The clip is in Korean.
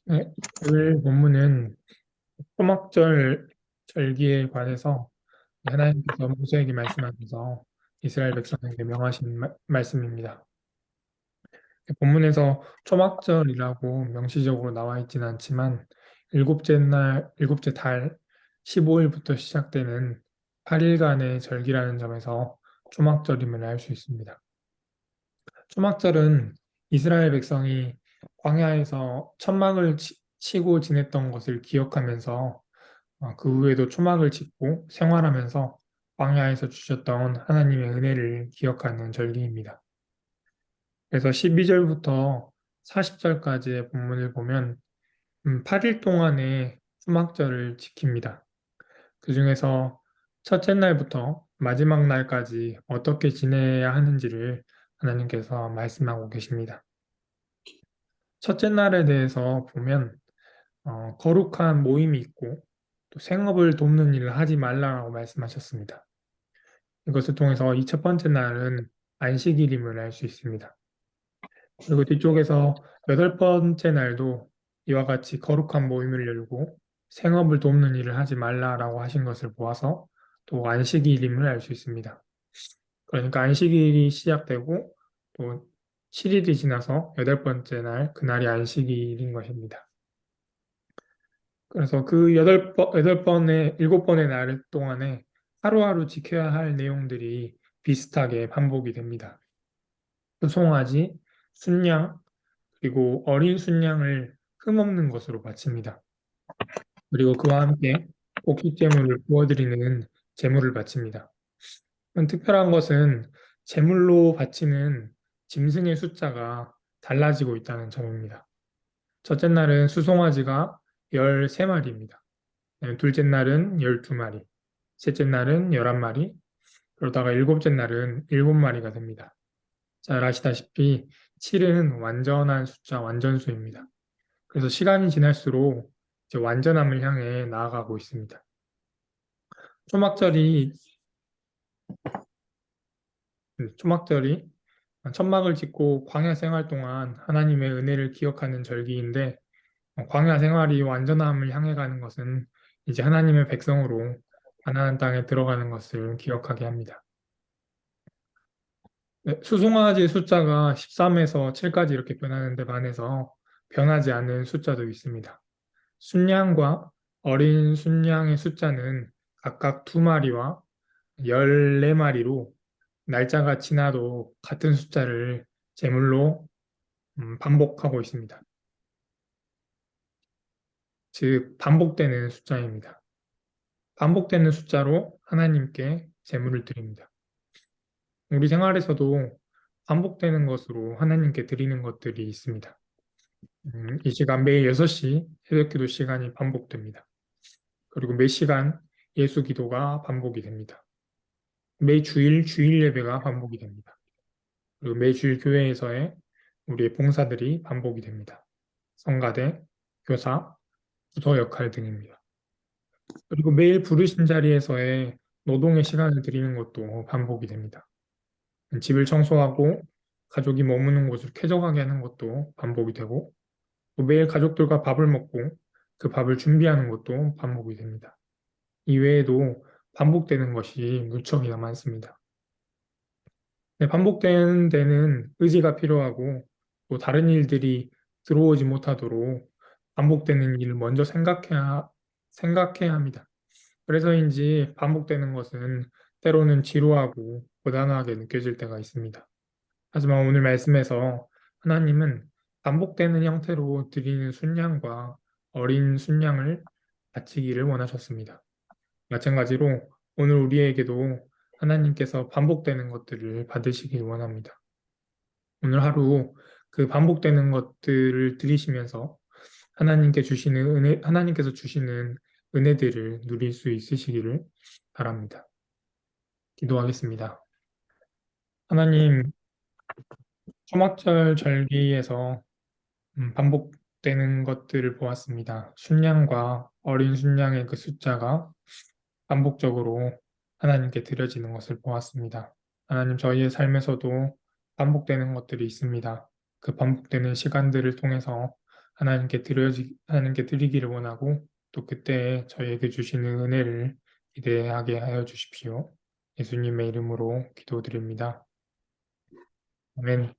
네, 오늘 본문은 초막절 절기에 관해서 하나님께서 모세에게 말씀하셔서 이스라엘 백성에게 명하신 말씀입니다. 본문에서 초막절이라고 명시적으로 나와 있지는 않지만 일곱째 달 15일부터 시작되는 8일간의 절기라는 점에서 초막절임을 알 수 있습니다. 초막절은 이스라엘 백성이 광야에서 천막을 치고 지냈던 것을 기억하면서 그 후에도 초막을 짓고 생활하면서 광야에서 주셨던 하나님의 은혜를 기억하는 절기입니다. 그래서 12절부터 40절까지의 본문을 보면 8일 동안의 초막절을 지킵니다. 그 중에서 첫째 날부터 마지막 날까지 어떻게 지내야 하는지를 하나님께서 말씀하고 계십니다. 첫째 날에 대해서 보면 거룩한 모임이 있고 또 생업을 돕는 일을 하지 말라라고 말씀하셨습니다. 이것을 통해서 이 첫 번째 날은 안식일임을 알 수 있습니다. 그리고 뒤쪽에서 여덟 번째 날도 이와 같이 거룩한 모임을 열고 생업을 돕는 일을 하지 말라라고 하신 것을 보아서 또 안식일임을 알 수 있습니다. 그러니까 안식일이 시작되고 또 7일이 지나서 여덟 번째 날, 그날이 안식일인 것입니다. 그래서 그 여덟 번의, 일곱 번의 날 동안에 하루하루 지켜야 할 내용들이 비슷하게 반복이 됩니다. 수송아지, 순양, 그리고 어린 순양을 흠없는 것으로 바칩니다. 그리고 그와 함께 곡식제물을 구워드리는 제물을 바칩니다. 특별한 것은 제물로 바치는 짐승의 숫자가 달라지고 있다는 점입니다. 첫째 날은 수송아지가 13마리입니다. 둘째 날은 12마리, 셋째 날은 11마리, 그러다가 일곱째 날은 7마리가 됩니다. 잘 아시다시피 7은 완전한 숫자, 완전수입니다. 그래서 시간이 지날수록 이제 완전함을 향해 나아가고 있습니다. 초막절이, 초막절이 천막을 짓고 광야 생활 동안 하나님의 은혜를 기억하는 절기인데 광야 생활이 완전함을 향해 가는 것은 이제 하나님의 백성으로 가나안 땅에 들어가는 것을 기억하게 합니다. 네, 수송아지 숫자가 13에서 7까지 이렇게 변하는데 반해서 변하지 않은 숫자도 있습니다. 순양과 어린 순양의 숫자는 각각 2마리와 14마리로 날짜가 지나도 같은 숫자를 제물로 반복하고 있습니다. 즉, 반복되는 숫자입니다. 반복되는 숫자로 하나님께 제물을 드립니다. 우리 생활에서도 반복되는 것으로 하나님께 드리는 것들이 있습니다. 이 시간 매일 6시 새벽기도 시간이 반복됩니다. 그리고 매 시간 예수 기도가 반복이 됩니다. 매 주일 주일 예배가 반복이 됩니다. 그리고 매 주일 교회에서의 우리의 봉사들이 반복이 됩니다. 성가대, 교사, 부서 역할 등입니다. 그리고 매일 부르신 자리에서의 노동의 시간을 드리는 것도 반복이 됩니다. 집을 청소하고 가족이 머무는 곳을 쾌적하게 하는 것도 반복이 되고 또 매일 가족들과 밥을 먹고 그 밥을 준비하는 것도 반복이 됩니다. 이외에도 반복되는 것이 무척이나 많습니다. 네, 반복되는 데는 의지가 필요하고 또 다른 일들이 들어오지 못하도록 반복되는 일을 먼저 생각해야 합니다. 그래서인지 반복되는 것은 때로는 지루하고 고단하게 느껴질 때가 있습니다. 하지만 오늘 말씀에서 하나님은 반복되는 형태로 드리는 순양과 어린 순양을 바치기를 원하셨습니다. 마찬가지로 오늘 우리에게도 하나님께서 반복되는 것들을 받으시길 원합니다. 오늘 하루 그 반복되는 것들을 드리시면서 하나님께서 주시는 은혜들을 누릴 수 있으시기를 바랍니다. 기도하겠습니다. 하나님, 초막절 절기에서 반복되는 것들을 보았습니다. 순양과 어린 순양의 그 숫자가 반복적으로 하나님께 드려지는 것을 보았습니다. 하나님, 저희의 삶에서도 반복되는 것들이 있습니다. 그 반복되는 시간들을 통해서 하나님께 드리기를 원하고 또 그때 저희에게 주시는 은혜를 기대하게 하여 주십시오. 예수님의 이름으로 기도드립니다. 아멘.